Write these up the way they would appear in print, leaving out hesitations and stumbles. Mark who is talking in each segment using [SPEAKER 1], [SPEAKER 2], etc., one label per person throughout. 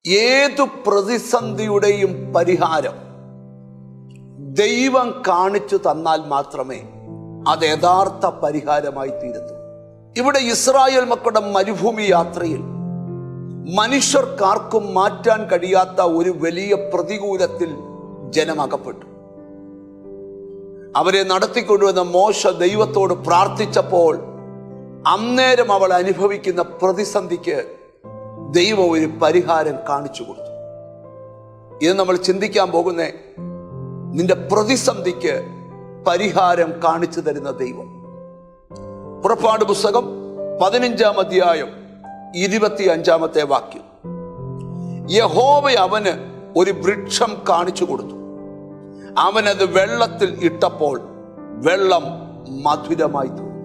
[SPEAKER 1] ഏതു പ്രതിസന്ധിയുടെയും പരിഹാരം ദൈവം കാണിച്ചു തന്നാൽ മാത്രമേ അത് യഥാർത്ഥ പരിഹാരമായി തീരത്തുള്ളൂ. ഇവിടെ ഇസ്രായേൽ മക്കളുടെ മരുഭൂമി യാത്രയിൽ മനുഷ്യർക്കാർക്കും മാറ്റാൻ കഴിയാത്ത ഒരു വലിയ പ്രതികൂലത്തിൽ ജനമകപ്പെട്ടു. അവരെ നടത്തിക്കൊണ്ടുവന്ന മോശ ദൈവത്തോട് പ്രാർത്ഥിച്ചപ്പോൾ അന്നേരം അവൾ അനുഭവിക്കുന്ന പ്രതിസന്ധിക്ക് ദൈവം ഒരു പരിഹാരം കാണിച്ചു കൊടുത്തു. ഇത് നമ്മൾ ചിന്തിക്കാൻ പോകുന്ന നിന്റെ പ്രതിസന്ധിക്ക് പരിഹാരം കാണിച്ചു തരുന്ന ദൈവം. പുറപ്പാട് പുസ്തകം 15-ാം അധ്യായം 25-ാമത്തെ വാക്യം. യഹോവ അവന് ഒരു വൃക്ഷം കാണിച്ചു കൊടുത്തു. അവനത് വെള്ളത്തിൽ ഇട്ടപ്പോൾ വെള്ളം മധുരമായി തോന്നി.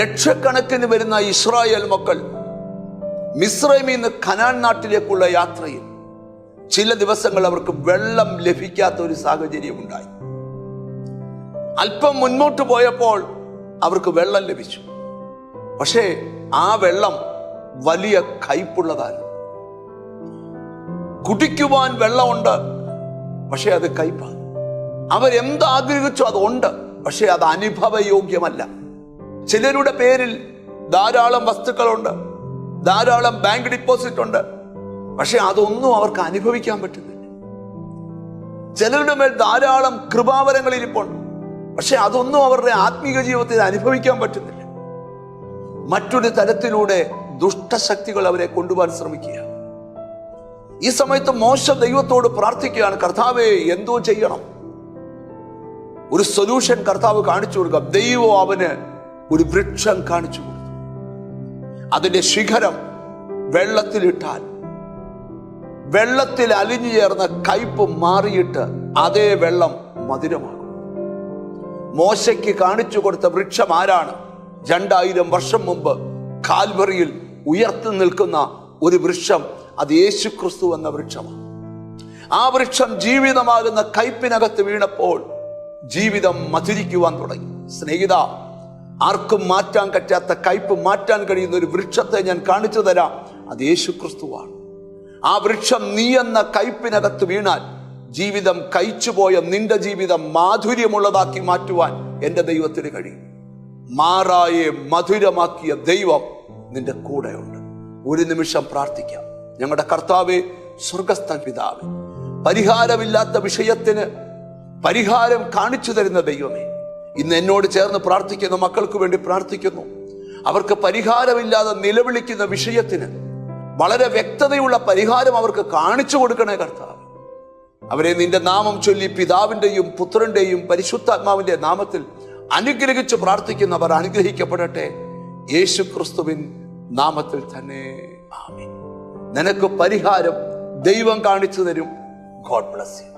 [SPEAKER 1] ലക്ഷക്കണക്കിന് വരുന്ന ഇസ്രായേൽ മക്കൾ മിസ്രൈമിൽ നിന്ന് കനാൻ നാട്ടിലേക്കുള്ള യാത്രയിൽ ചില ദിവസങ്ങൾ അവർക്ക് വെള്ളം ലഭിക്കാത്ത ഒരു സാഹചര്യം ഉണ്ടായി. അല്പം മുന്നോട്ട് പോയപ്പോൾ അവർക്ക് വെള്ളം ലഭിച്ചു. പക്ഷേ ആ വെള്ളം വലിയ കയ്പുള്ളതാണ്. കുടിക്കുവാൻ വെള്ളമുണ്ട്, പക്ഷെ അത് കയ്പാണ്. അവരെന്താഗ്രഹിച്ചു അതുണ്ട്, പക്ഷെ അത് അനുഭവയോഗ്യമല്ല. ചിലരുടെ പേരിൽ ധാരാളം വസ്തുക്കളുണ്ട്, ധാരാളം ബാങ്ക് ഡിപ്പോസിറ്റ് ഉണ്ട്, പക്ഷെ അതൊന്നും അവർക്ക് അനുഭവിക്കാൻ പറ്റുന്നില്ല. ചിലരുടെ മേൽ ധാരാളം കൃപാവരങ്ങൾ ഇരിപ്പുണ്ട്, പക്ഷെ അതൊന്നും അവരുടെ ആത്മീക ജീവിതത്തിൽ അനുഭവിക്കാൻ പറ്റുന്നില്ല. മറ്റൊരു തരത്തിലൂടെ ദുഷ്ടശക്തികൾ അവരെ കൊണ്ടുപോകാൻ ശ്രമിക്കുക. ഈ സമയത്ത് മോശ ദൈവത്തോട് പ്രാർത്ഥിക്കുകയാണ്, കർത്താവേ എന്തോ ചെയ്യണം. ഒരു സൊല്യൂഷൻ കർത്താവ് കാണിച്ചു കൊടുക്കുക. ദൈവം അവന് ഒരു വൃക്ഷം കാണിച്ചു കൊടുത്തു. അതിന്റെ ശിഖരം വെള്ളത്തിലിട്ടാൽ വെള്ളത്തിൽ അലിഞ്ഞു ചേർന്ന കയ്പ് മാറിയിട്ട് അതേ വെള്ളം മധുരമാകും. മോശയ്ക്ക് കാണിച്ചു കൊടുത്ത വൃക്ഷം ആരാണ്? 2000 വർഷം മുമ്പ് കാൽവറിയിൽ ഉയർത്തി നിൽക്കുന്ന ഒരു വൃക്ഷം, അത് യേശുക്രിസ്തു എന്ന വൃക്ഷമാണ്. ആ വൃക്ഷം ജീവിതമാകുന്ന കയ്പിനകത്ത് വീണപ്പോൾ ജീവിതം മധുരിക്കുവാൻ തുടങ്ങി. സ്നേഹിത, ആർക്കും മാറ്റാൻ പറ്റാത്ത കയ്പ് മാറ്റാൻ കഴിയുന്ന ഒരു വൃക്ഷത്തെ ഞാൻ കാണിച്ചു തരാം. അത് യേശുക്രിസ്തുവാണ്. ആ വൃക്ഷം നീ എന്ന കയ്പിനകത്ത് വീണാൽ ജീവിതം കഴിച്ചുപോയ നിന്റെ ജീവിതം മാധുര്യമുള്ളതാക്കി മാറ്റുവാൻ എൻ്റെ ദൈവത്തിന് കഴിയും. മാറായെ മധുരമാക്കിയ ദൈവം നിന്റെ കൂടെയുണ്ട്. ഒരു നിമിഷം പ്രാർത്ഥിക്കാം. ഞങ്ങളുടെ കർത്താവേ, സ്വർഗസ്ഥ പിതാവേ, പരിഹാരമില്ലാത്ത വിഷയത്തിന് പരിഹാരം കാണിച്ചു തരുന്ന ദൈവമേ, ഇന്ന് എന്നോട് ചേർന്ന് പ്രാർത്ഥിക്കുന്ന മക്കൾക്ക് വേണ്ടി പ്രാർത്ഥിക്കുന്നു. അവർക്ക് പരിഹാരമില്ലാതെ നിലവിളിക്കുന്ന വിഷയത്തിന് വളരെ വ്യക്തതയുള്ള പരിഹാരം അവർക്ക് കാണിച്ചു കൊടുക്കണേ കർത്താവ്. അവരെ നിന്റെ നാമം ചൊല്ലി പിതാവിൻ്റെയും പുത്രന്റെയും പരിശുദ്ധാത്മാവിന്റെ നാമത്തിൽ അനുഗ്രഹിച്ച് പ്രാർത്ഥിക്കുന്നവർ അനുഗ്രഹിക്കപ്പെടട്ടെ. യേശു ക്രിസ്തുവിൻ നാമത്തിൽ തന്നെ ആമേൻ. നിനക്ക് പരിഹാരം ദൈവം കാണിച്ചു തരും. God bless you.